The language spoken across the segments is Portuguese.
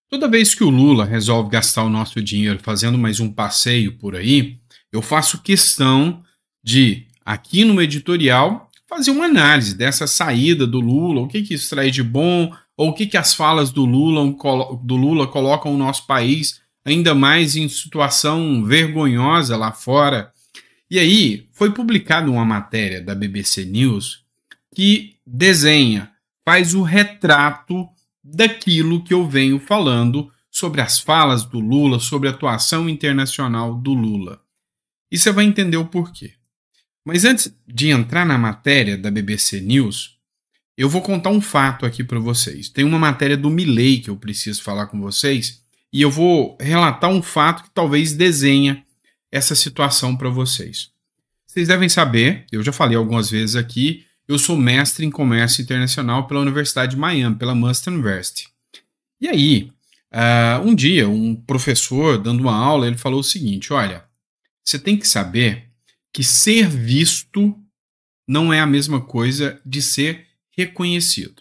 Toda vez que o Lula resolve gastar o nosso dinheiro fazendo mais um passeio por aí, eu faço questão de, aqui no editorial, fazer uma análise dessa saída do Lula, o que isso traz de bom, ou o que as falas do Lula colocam o nosso país ainda mais em situação vergonhosa lá fora. E aí, foi publicada uma matéria da BBC News que desenha, faz o retrato daquilo que eu venho falando sobre as falas do Lula, sobre a atuação internacional do Lula. E você vai entender o porquê. Mas antes de entrar na matéria da BBC News, eu vou contar um fato aqui para vocês. Tem uma matéria do Milei que eu preciso falar com vocês e eu vou relatar um fato que talvez desenha essa situação para vocês. Vocês devem saber, eu já falei algumas vezes aqui, eu sou mestre em comércio internacional pela Universidade de Miami, pela Mustang University. E aí, um dia, um professor dando uma aula, ele falou o seguinte: olha, você tem que saber que ser visto não é a mesma coisa de ser reconhecido.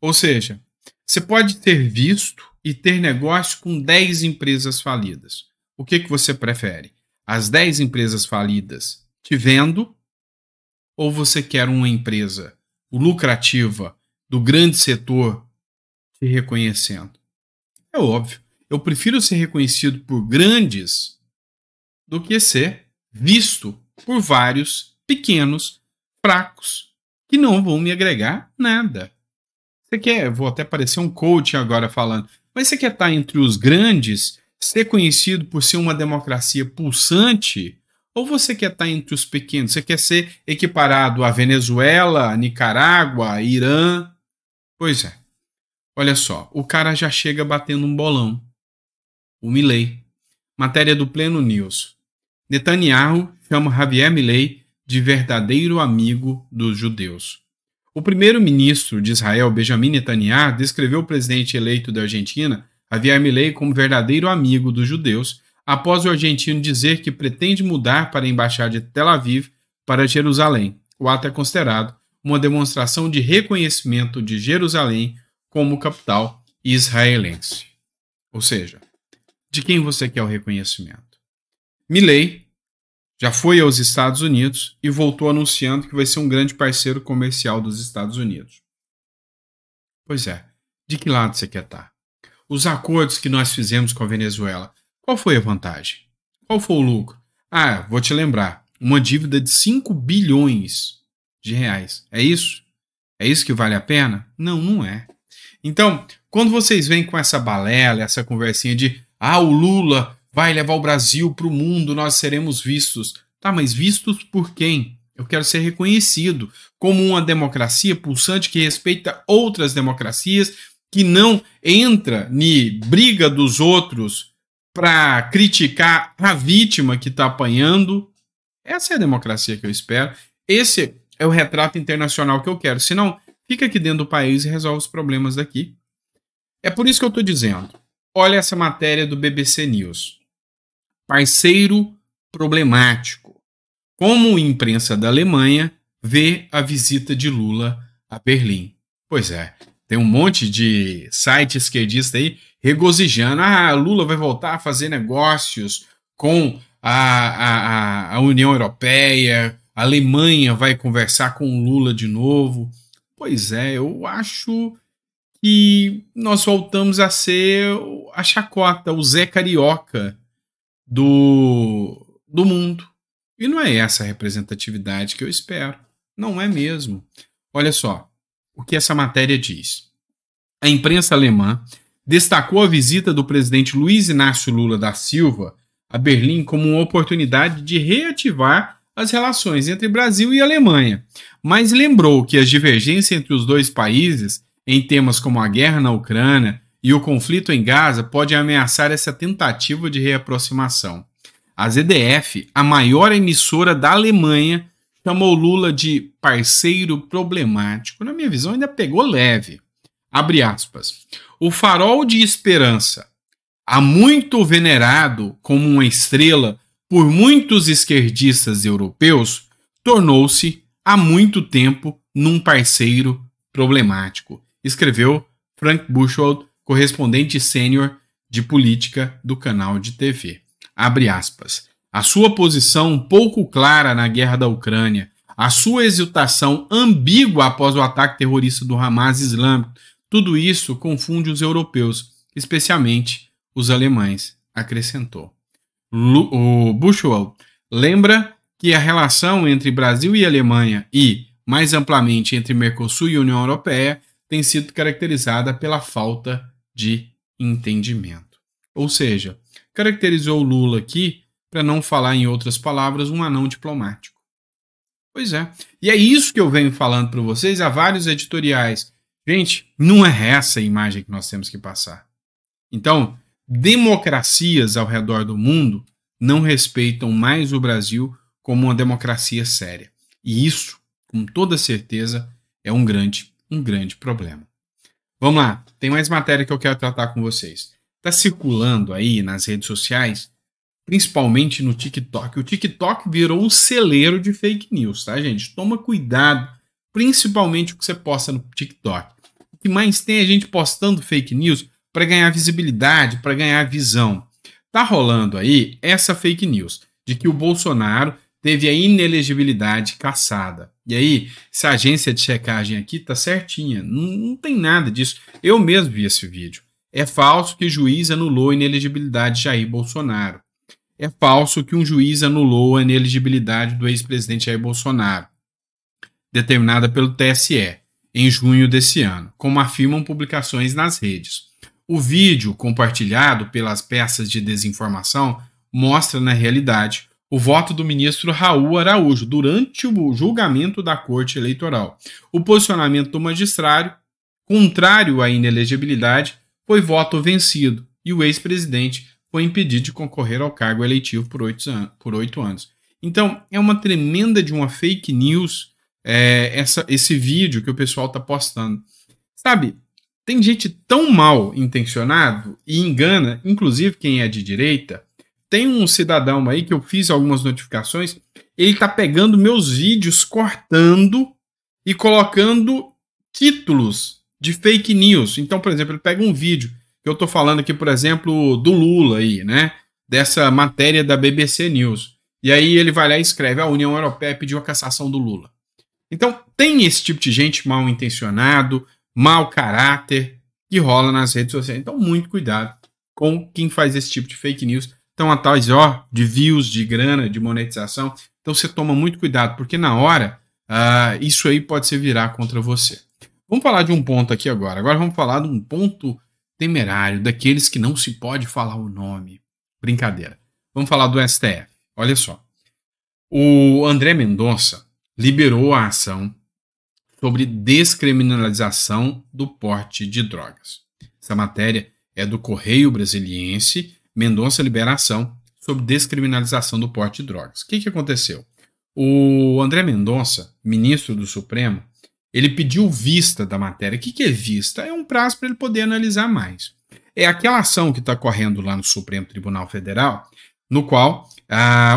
Ou seja, você pode ter visto e ter negócio com 10 empresas falidas. O que você prefere? As 10 empresas falidas te vendo, ou você quer uma empresa lucrativa do grande setor te reconhecendo? É óbvio, eu prefiro ser reconhecido por grandes do que ser visto por vários pequenos, fracos, que não vão me agregar nada. Você quer, vou até parecer um coach agora falando, mas você quer estar entre os grandes, ser conhecido por ser uma democracia pulsante? Ou você quer estar entre os pequenos? Você quer ser equiparado a Venezuela, Nicarágua, Irã? Pois é. Olha só, o cara já chega batendo um bolão. O Milei. Matéria do Pleno News. Netanyahu chama Javier Milei de verdadeiro amigo dos judeus. O primeiro-ministro de Israel, Benjamin Netanyahu, descreveu o presidente eleito da Argentina, Javier Milei, como verdadeiro amigo dos judeus, após o argentino dizer que pretende mudar para a embaixada de Tel Aviv para Jerusalém. O ato é considerado uma demonstração de reconhecimento de Jerusalém como capital israelense. Ou seja, de quem você quer o reconhecimento? Milei já foi aos Estados Unidos e voltou anunciando que vai ser um grande parceiro comercial dos Estados Unidos. Pois é, de que lado você quer estar? Os acordos que nós fizemos com a Venezuela, qual foi a vantagem? Qual foi o lucro? Vou te lembrar, uma dívida de 5 bilhões de reais. É isso? É isso que vale a pena? Não, não é. Então, quando vocês vêm com essa balela, essa conversinha de o Lula vai levar o Brasil para o mundo, nós seremos vistos. Tá, mas vistos por quem? Eu quero ser reconhecido como uma democracia pulsante que respeita outras democracias, que não entra ni briga dos outros para criticar a vítima que está apanhando. Essa é a democracia que eu espero. Esse é o retrato internacional que eu quero. Senão, fica aqui dentro do país e resolve os problemas daqui. É por isso que eu estou dizendo. Olha essa matéria do BBC News. Parceiro problemático. Como a imprensa da Alemanha vê a visita de Lula a Berlim. Pois é, tem um monte de site esquerdista aí regozijando. Lula vai voltar a fazer negócios com a União Europeia, a Alemanha vai conversar com o Lula de novo. Pois é, eu acho que nós voltamos a ser a chacota, o Zé Carioca do mundo. E não é essa a representatividade que eu espero. Não é mesmo. Olha só o que essa matéria diz. A imprensa alemã destacou a visita do presidente Luiz Inácio Lula da Silva a Berlim como uma oportunidade de reativar as relações entre Brasil e Alemanha, mas lembrou que as divergências entre os dois países em temas como a guerra na Ucrânia e o conflito em Gaza podem ameaçar essa tentativa de reaproximação. A ZDF, a maior emissora da Alemanha, chamou Lula de parceiro problemático. Na minha visão, ainda pegou leve. Abre aspas. O farol de esperança, há muito venerado como uma estrela por muitos esquerdistas europeus, tornou-se há muito tempo num parceiro problemático, escreveu Frank Buchwald correspondente sênior de política do canal de TV. Abre aspas. A sua posição pouco clara na guerra da Ucrânia, a sua exultação ambígua após o ataque terrorista do Hamas Islâmico, tudo isso confunde os europeus, especialmente os alemães, acrescentou. O Buchwald lembra que a relação entre Brasil e Alemanha e, mais amplamente, entre Mercosul e União Europeia tem sido caracterizada pela falta de entendimento. Ou seja, caracterizou o Lula aqui, para não falar em outras palavras, um anão diplomático. Pois é. E é isso que eu venho falando para vocês há vários editoriais. Gente, não é essa a imagem que nós temos que passar. Então, democracias ao redor do mundo não respeitam mais o Brasil como uma democracia séria. E isso, com toda certeza, é um grande problema. Vamos lá, tem mais matéria que eu quero tratar com vocês. Está circulando aí nas redes sociais, principalmente no TikTok. O TikTok virou um celeiro de fake news, tá, gente? Toma cuidado, principalmente o que você posta no TikTok. O que mais tem é gente postando fake news para ganhar visibilidade, para ganhar visão. Tá rolando aí essa fake news de que o Bolsonaro teve a inelegibilidade cassada. E aí, essa agência de checagem aqui tá certinha, não tem nada disso. Eu mesmo vi esse vídeo. É falso que o juiz anulou a inelegibilidade de Jair Bolsonaro. É falso que um juiz anulou a inelegibilidade do ex-presidente Jair Bolsonaro, determinada pelo TSE, em junho desse ano, como afirmam publicações nas redes. O vídeo compartilhado pelas peças de desinformação mostra, na realidade, o voto do ministro Raul Araújo durante o julgamento da Corte Eleitoral. O posicionamento do magistrado, contrário à inelegibilidade, foi voto vencido e o ex-presidente foi impedido de concorrer ao cargo eletivo por 8 anos. Então, é uma tremenda de uma fake news esse vídeo que o pessoal está postando. Sabe, tem gente tão mal intencionado e engana, inclusive quem é de direita. Tem um cidadão aí que eu fiz algumas notificações, ele está pegando meus vídeos, cortando e colocando títulos de fake news. Então, por exemplo, ele pega um vídeo que eu estou falando aqui, por exemplo, do Lula aí, né? Dessa matéria da BBC News. E aí ele vai lá e escreve: a União Europeia pediu a cassação do Lula. Então, tem esse tipo de gente mal intencionado, mau caráter, que rola nas redes sociais. Então, muito cuidado com quem faz esse tipo de fake news. Então, atrás de views, de grana, de monetização. Então, você toma muito cuidado, porque na hora, isso aí pode se virar contra você. Vamos falar de um ponto aqui agora. Agora vamos falar de um ponto temerário, daqueles que não se pode falar o nome. Brincadeira. Vamos falar do STF. Olha só. O André Mendonça liberou a ação sobre descriminalização do porte de drogas. Essa matéria é do Correio Brasiliense. Mendonça libera a ação sobre descriminalização do porte de drogas. O que aconteceu? O André Mendonça, ministro do Supremo, ele pediu vista da matéria. O que é vista? É um prazo para ele poder analisar mais. É aquela ação que está correndo lá no Supremo Tribunal Federal, no qual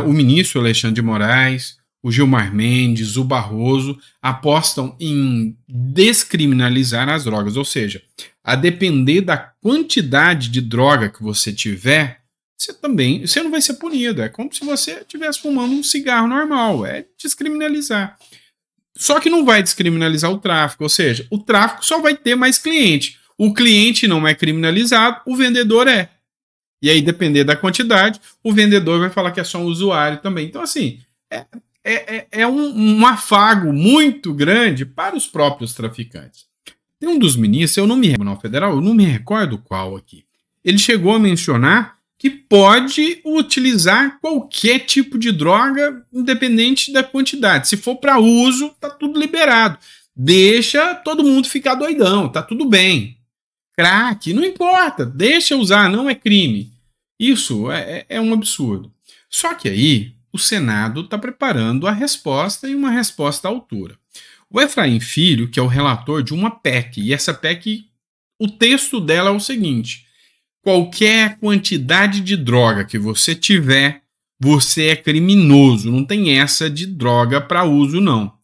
o ministro Alexandre de Moraes, o Gilmar Mendes, o Barroso apostam em descriminalizar as drogas. Ou seja, a depender da quantidade de droga que você tiver, você não vai ser punido. É como se você estivesse fumando um cigarro normal. É descriminalizar. Só que não vai descriminalizar o tráfico, ou seja, o tráfico só vai ter mais cliente. O cliente não é criminalizado, o vendedor é. E aí, depender da quantidade, o vendedor vai falar que é só um usuário também. Então, assim, é um afago muito grande para os próprios traficantes. Tem um dos ministros, eu não me recordo qual aqui. Ele chegou a mencionar que pode utilizar qualquer tipo de droga, independente da quantidade. Se for para uso, tá tudo liberado. Deixa todo mundo ficar doidão, tá tudo bem. Crack, não importa, deixa usar, não é crime. Isso é um absurdo. Só que aí o Senado está preparando a resposta e uma resposta à altura. O Efraim Filho, que é o relator de uma PEC, e essa PEC, o texto dela é o seguinte: qualquer quantidade de droga que você tiver, você é criminoso. Não tem essa de droga para uso, não.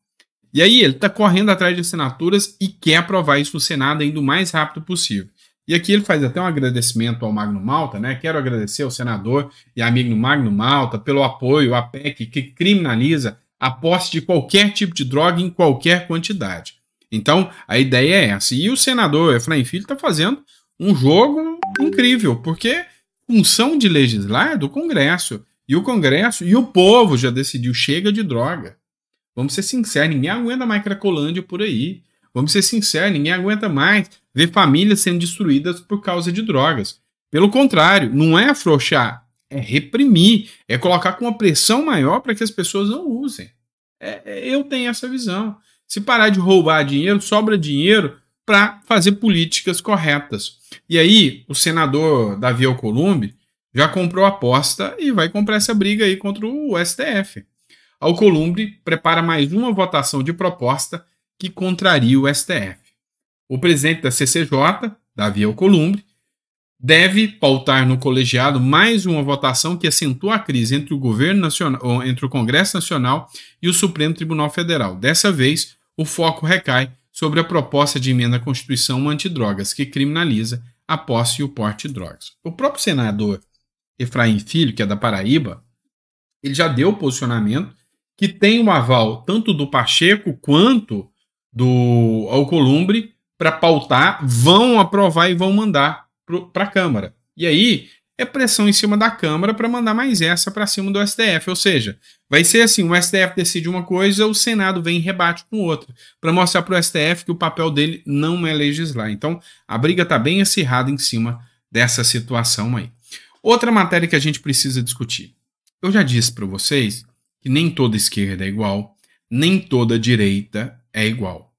E aí ele está correndo atrás de assinaturas e quer aprovar isso no Senado ainda o mais rápido possível. E aqui ele faz até um agradecimento ao Magno Malta, né? Quero agradecer ao senador e amigo Magno Malta pelo apoio à PEC que criminaliza a posse de qualquer tipo de droga em qualquer quantidade. Então, a ideia é essa. E o senador Efraim Filho está fazendo um jogo incrível, porque função de legislar é do Congresso. E o Congresso e o povo já decidiu, chega de droga. Vamos ser sinceros, ninguém aguenta mais Cracolândia por aí. Vamos ser sinceros, ninguém aguenta mais ver famílias sendo destruídas por causa de drogas. Pelo contrário, não é afrouxar, é reprimir, é colocar com uma pressão maior para que as pessoas não usem. Eu tenho essa visão. Se parar de roubar dinheiro, sobra dinheiro para fazer políticas corretas. E aí, o senador Davi Alcolumbre já comprou a aposta e vai comprar essa briga aí contra o STF. Alcolumbre prepara mais uma votação de proposta que contraria o STF. O presidente da CCJ, Davi Alcolumbre, deve pautar no colegiado mais uma votação que acentua a crise entre o governo nacional, entre o Congresso Nacional e o Supremo Tribunal Federal. Dessa vez, o foco recai sobre a proposta de emenda à Constituição antidrogas, que criminaliza a posse e o porte de drogas. O próprio senador Efraim Filho, que é da Paraíba, ele já deu o posicionamento que tem o aval tanto do Pacheco quanto do Alcolumbre para pautar, vão aprovar e vão mandar para a Câmara. E aí é pressão em cima da Câmara para mandar mais essa para cima do STF. Ou seja, vai ser assim, o STF decide uma coisa, o Senado vem e rebate com outra, para mostrar para o STF que o papel dele não é legislar. Então, a briga está bem acirrada em cima dessa situação aí. Outra matéria que a gente precisa discutir. Eu já disse para vocês que nem toda esquerda é igual, nem toda direita é igual.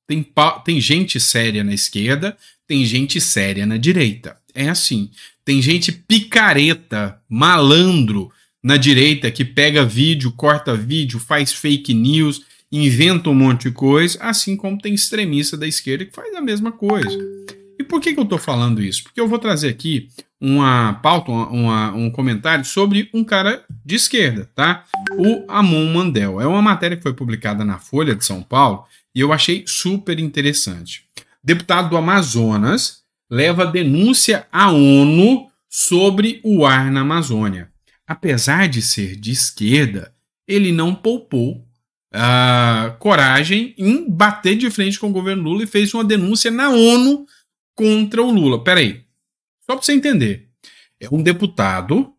Tem gente séria na esquerda, tem gente séria na direita. É assim. Tem gente picareta, malandro na direita que pega vídeo, corta vídeo, faz fake news, inventa um monte de coisa, assim como tem extremista da esquerda que faz a mesma coisa. E por que eu estou falando isso? Porque eu vou trazer aqui uma pauta, um comentário sobre um cara de esquerda, tá? O Amon Mandel. É uma matéria que foi publicada na Folha de São Paulo e eu achei super interessante. Deputado do Amazonas leva denúncia à ONU sobre o ar na Amazônia. Apesar de ser de esquerda, ele não poupou coragem em bater de frente com o governo Lula e fez uma denúncia na ONU contra o Lula. Peraí, só para você entender. É um deputado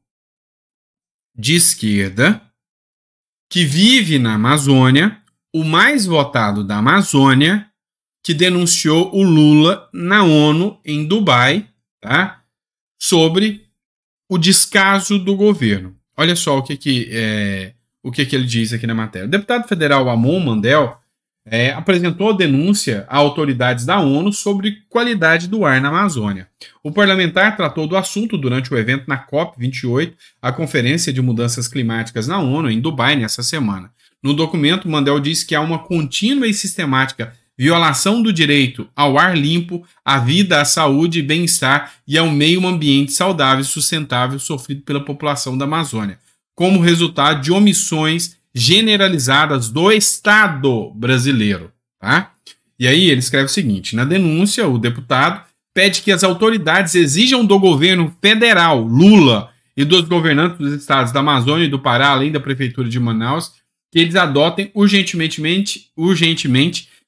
de esquerda que vive na Amazônia, o mais votado da Amazônia, que denunciou o Lula na ONU, em Dubai, tá? Sobre o descaso do governo. Olha só o que ele diz aqui na matéria. O deputado federal Amon Mandel apresentou denúncia a autoridades da ONU sobre qualidade do ar na Amazônia. O parlamentar tratou do assunto durante o evento na COP28, a Conferência de Mudanças Climáticas na ONU, em Dubai, nessa semana. No documento, Mandel diz que há uma contínua e sistemática violação do direito ao ar limpo, à vida, à saúde e bem-estar e ao meio ambiente saudável e sustentável sofrido pela população da Amazônia, como resultado de omissões generalizadas do Estado brasileiro. Tá? E aí ele escreve o seguinte: na denúncia, o deputado pede que as autoridades exijam do governo federal, Lula, e dos governantes dos estados da Amazônia e do Pará, além da prefeitura de Manaus, que eles adotem urgentemente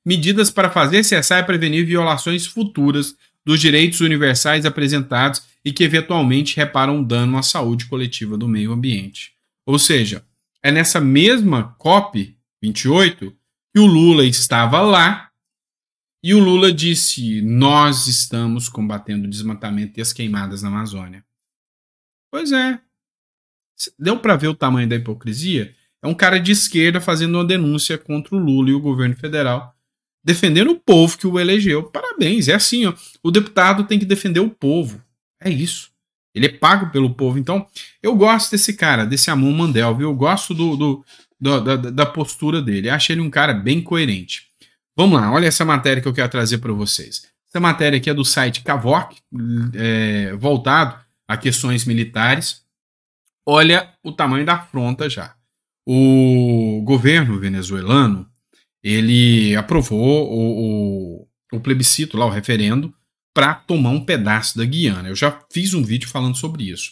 medidas para fazer cessar e prevenir violações futuras dos direitos universais apresentados e que eventualmente reparam dano à saúde coletiva do meio ambiente. Ou seja, é nessa mesma COP28 que o Lula estava lá e o Lula disse: nós estamos combatendo o desmatamento e as queimadas na Amazônia. Pois é. Deu para ver o tamanho da hipocrisia? É um cara de esquerda fazendo uma denúncia contra o Lula e o governo federal, defendendo o povo que o elegeu. Parabéns, é assim, ó. O deputado tem que defender o povo. É isso. Ele é pago pelo povo. Então, eu gosto desse cara, desse Amon Mandel, viu? Eu gosto da postura dele. Acho ele um cara bem coerente. Vamos lá, olha essa matéria que eu quero trazer para vocês. Essa matéria aqui é do site Cavoc, voltado a questões militares. Olha o tamanho da afronta já. O governo venezuelano, ele aprovou o plebiscito, lá, o referendo, para tomar um pedaço da Guiana. Eu já fiz um vídeo falando sobre isso.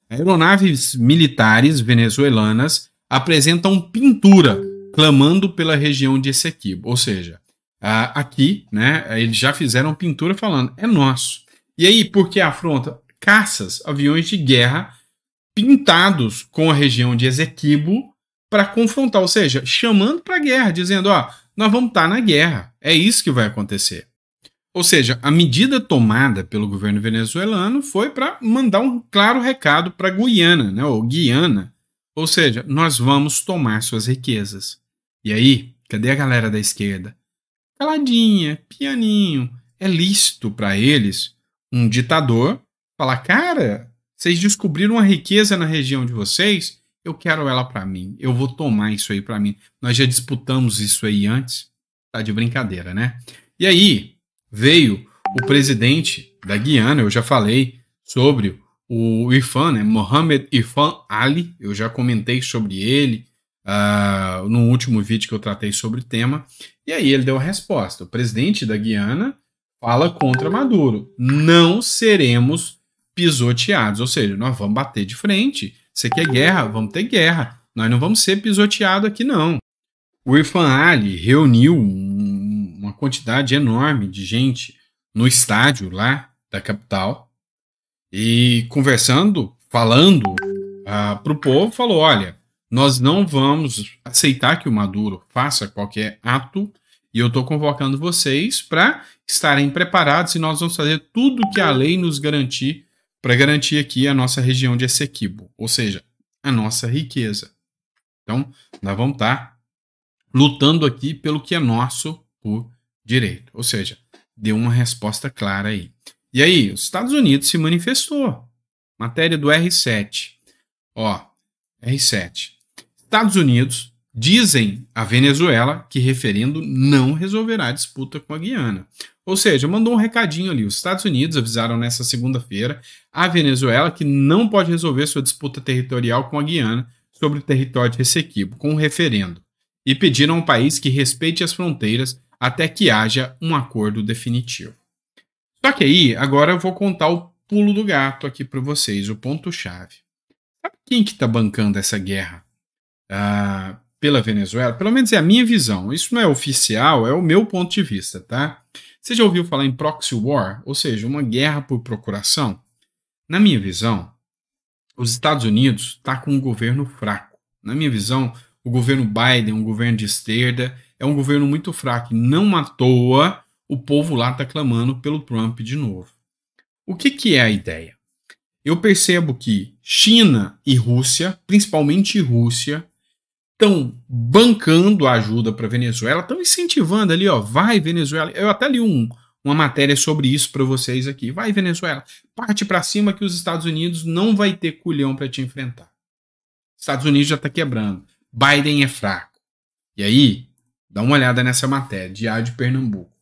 Aeronaves militares venezuelanas apresentam pintura clamando pela região de Essequibo. Ou seja, aqui, né, eles já fizeram pintura falando, é nosso. E aí, por que afronta? Caças, aviões de guerra pintados com a região de Essequibo para confrontar, ou seja, chamando para a guerra, dizendo, ó, nós vamos estar na guerra, é isso que vai acontecer. Ou seja, a medida tomada pelo governo venezuelano foi para mandar um claro recado para Guiana, né, ou Guiana, ou seja, nós vamos tomar suas riquezas. E aí, cadê a galera da esquerda? Caladinha, pianinho, é lícito para eles, um ditador, falar, cara, vocês descobriram uma riqueza na região de vocês, eu quero ela para mim, eu vou tomar isso aí para mim. Nós já disputamos isso aí antes, tá de brincadeira, né? E aí veio o presidente da Guiana, eu já falei sobre o Irfan, né? Mohamed Irfan Ali, eu já comentei sobre ele no último vídeo que eu tratei sobre o tema, e aí ele deu a resposta. O presidente da Guiana fala contra Maduro, não seremos pisoteados, ou seja, nós vamos bater de frente. Você quer guerra? Vamos ter guerra. Nós não vamos ser pisoteados aqui, não. O Irfan Ali reuniu uma quantidade enorme de gente no estádio lá da capital e conversando, falando para o povo, falou, olha, nós não vamos aceitar que o Maduro faça qualquer ato e eu estou convocando vocês para estarem preparados e nós vamos fazer tudo que a lei nos garantir para garantir aqui a nossa região de Essequibo, ou seja, a nossa riqueza. Então, nós vamos estar lutando aqui pelo que é nosso por direito. Ou seja, deu uma resposta clara aí. E aí, os Estados Unidos se manifestou. Matéria do R7. Ó, R7. Estados Unidos dizem a Venezuela que referendo não resolverá a disputa com a Guiana. Ou seja, mandou um recadinho ali. Os Estados Unidos avisaram nessa segunda-feira a Venezuela que não pode resolver sua disputa territorial com a Guiana sobre o território de Essequibo, com um referendo. E pediram ao país que respeite as fronteiras até que haja um acordo definitivo. Só que aí, agora eu vou contar o pulo do gato aqui para vocês, o ponto-chave. Sabe quem que está bancando essa guerra pela Venezuela? Pelo menos é a minha visão. Isso não é oficial, é o meu ponto de vista, tá? Você já ouviu falar em proxy war? Ou seja, uma guerra por procuração? Na minha visão, os Estados Unidos está com um governo fraco. Na minha visão, o governo Biden, um governo de esquerda, é um governo muito fraco. Não à toa, o povo lá está clamando pelo Trump de novo. O que é a ideia? Eu percebo que China e Rússia, principalmente Rússia, estão bancando a ajuda para a Venezuela, estão incentivando ali, ó, vai Venezuela. Eu até li uma matéria sobre isso para vocês aqui. Vai Venezuela, parte para cima que os Estados Unidos não vai ter culhão para te enfrentar. Estados Unidos já está quebrando. Biden é fraco. E aí, dá uma olhada nessa matéria, Diário de Pernambuco.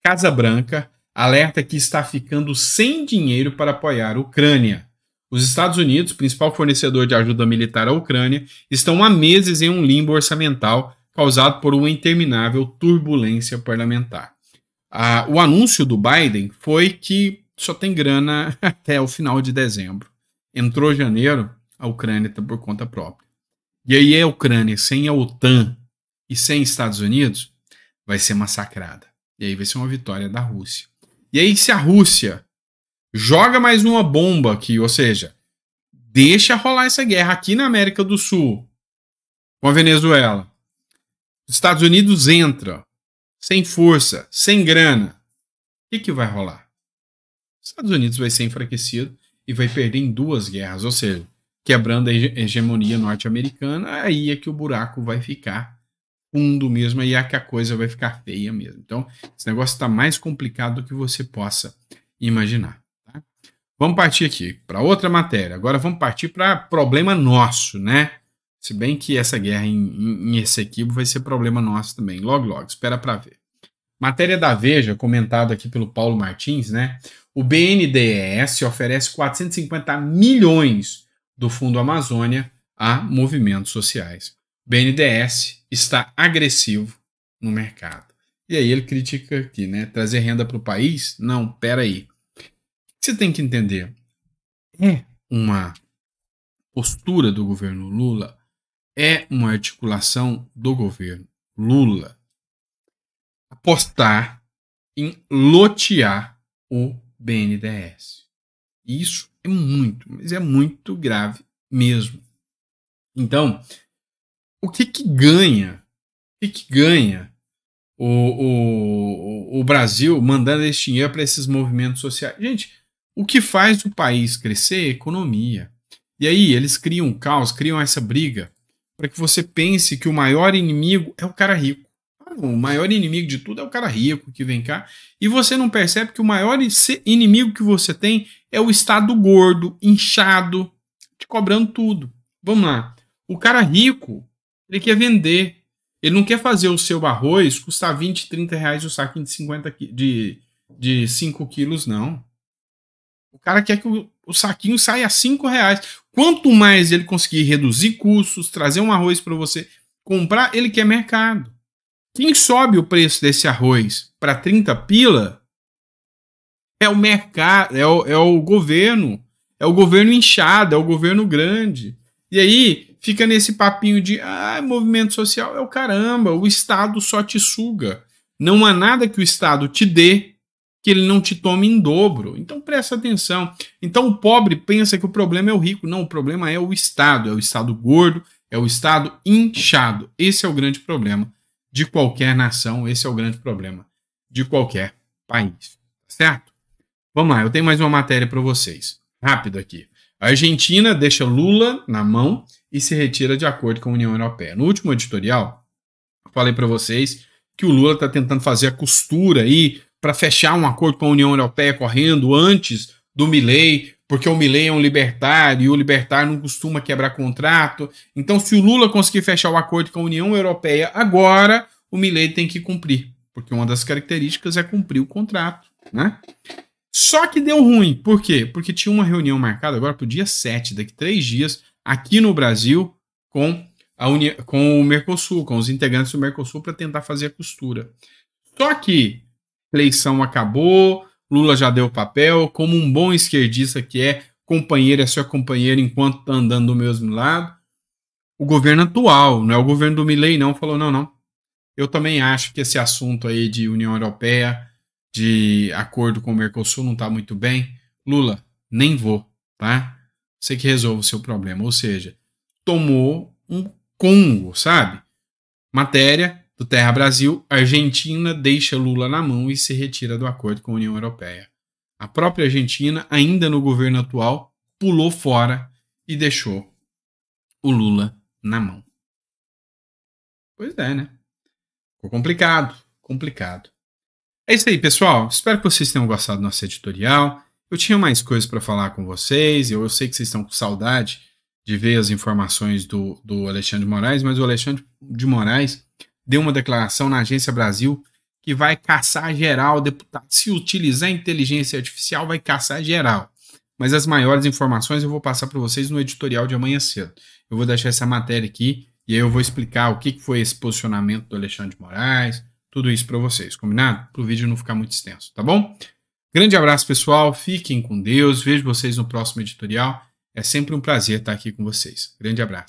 Casa Branca alerta que está ficando sem dinheiro para apoiar a Ucrânia. Os Estados Unidos, principal fornecedor de ajuda militar à Ucrânia, estão há meses em um limbo orçamental causado por uma interminável turbulência parlamentar. O anúncio do Biden foi que só tem grana até o final de dezembro. Entrou janeiro, a Ucrânia está por conta própria. E aí a Ucrânia sem a OTAN e sem Estados Unidos vai ser massacrada. E aí vai ser uma vitória da Rússia. E aí se a Rússia joga mais uma bomba aqui, ou seja, deixa rolar essa guerra aqui na América do Sul com a Venezuela, os Estados Unidos entra sem força, sem grana, o que vai rolar? Os Estados Unidos vai ser enfraquecido e vai perder em duas guerras, ou seja, quebrando a hegemonia norte-americana, aí é que o buraco vai ficar fundo mesmo, aí é que a coisa vai ficar feia mesmo. Então, esse negócio está mais complicado do que você possa imaginar. Tá? Vamos partir aqui para outra matéria. Agora vamos partir para problema nosso, né? Se bem que essa guerra em Essequibo vai ser problema nosso também. Logo, logo, espera para ver. Matéria da Veja, comentada aqui pelo Paulo Martins, né? O BNDES oferece 450 milhões do Fundo Amazônia a movimentos sociais. O BNDES está agressivo no mercado. E aí ele critica aqui, né? Trazer renda para o país? Não, pera aí. Você tem que entender, é uma postura do governo Lula, é uma articulação do governo Lula apostar em lotear o BNDES. Isso é muito, mas é muito grave mesmo. Então, o que ganha? O que ganha o Brasil mandando esse dinheiro para esses movimentos sociais? Gente, o que faz o país crescer é a economia. E aí eles criam um caos, criam essa briga para que você pense que o maior inimigo é o cara rico. O maior inimigo de tudo é o cara rico que vem cá. E você não percebe que o maior inimigo que você tem é o Estado gordo, inchado, te cobrando tudo. Vamos lá. O cara rico, ele quer vender. Ele não quer fazer o seu arroz custar 20, 30 reais o saquinho de 5 quilos, não. O cara quer que o saquinho saia a 5 reais. Quanto mais ele conseguir reduzir custos, trazer um arroz para você comprar, ele quer mercado. Quem sobe o preço desse arroz para 30 pila é o mercado, é o governo. É o governo inchado, é o governo grande. E aí fica nesse papinho de movimento social é o caramba, o Estado só te suga. Não há nada que o Estado te dê que ele não te tome em dobro. Então presta atenção. Então o pobre pensa que o problema é o rico. Não, o problema é o Estado gordo, é o Estado inchado. Esse é o grande problema de qualquer nação, esse é o grande problema de qualquer país. Certo? Vamos lá, eu tenho mais uma matéria para vocês. Rápido aqui. A Argentina deixa Lula na mão e se retira de acordo com a União Europeia. No último editorial, eu falei para vocês que o Lula está tentando fazer a costura aí para fechar um acordo com a União Europeia correndo antes do Milei, porque o Milei é um libertário e o libertário não costuma quebrar contrato. Então, se o Lula conseguir fechar o acordo com a União Europeia agora, o Milei tem que cumprir, porque uma das características é cumprir o contrato, né? Só que deu ruim. Por quê? Porque tinha uma reunião marcada agora para o dia 7, daqui 3 dias, aqui no Brasil, com o Mercosul, com os integrantes do Mercosul, para tentar fazer a costura. Só que a eleição acabou, Lula já deu o papel, como um bom esquerdista que é, companheiro é sua companheira enquanto está andando do mesmo lado. O governo atual, não é o governo do Milei não, falou não. Eu também acho que esse assunto aí de União Europeia, de acordo com o Mercosul, não está muito bem. Lula, nem vou, tá? Você que resolve o seu problema. Ou seja, tomou um Congo, sabe? Matéria do Terra Brasil, Argentina deixa Lula na mão e se retira do acordo com a União Europeia. A própria Argentina, ainda no governo atual, pulou fora e deixou o Lula na mão. Pois é, né? Ficou complicado. É isso aí, pessoal. Espero que vocês tenham gostado do nosso editorial. Eu tinha mais coisas para falar com vocês. Eu sei que vocês estão com saudade de ver as informações do Alexandre de Moraes, mas o Alexandre de Moraes deu uma declaração na Agência Brasil que vai caçar geral, deputado. Se utilizar inteligência artificial, vai caçar geral. Mas as maiores informações eu vou passar para vocês no editorial de amanhã cedo. Eu vou deixar essa matéria aqui e aí eu vou explicar o que foi esse posicionamento do Alexandre de Moraes, tudo isso para vocês, combinado? Para o vídeo não ficar muito extenso, tá bom? Grande abraço, pessoal. Fiquem com Deus. Vejo vocês no próximo editorial. É sempre um prazer estar aqui com vocês. Grande abraço.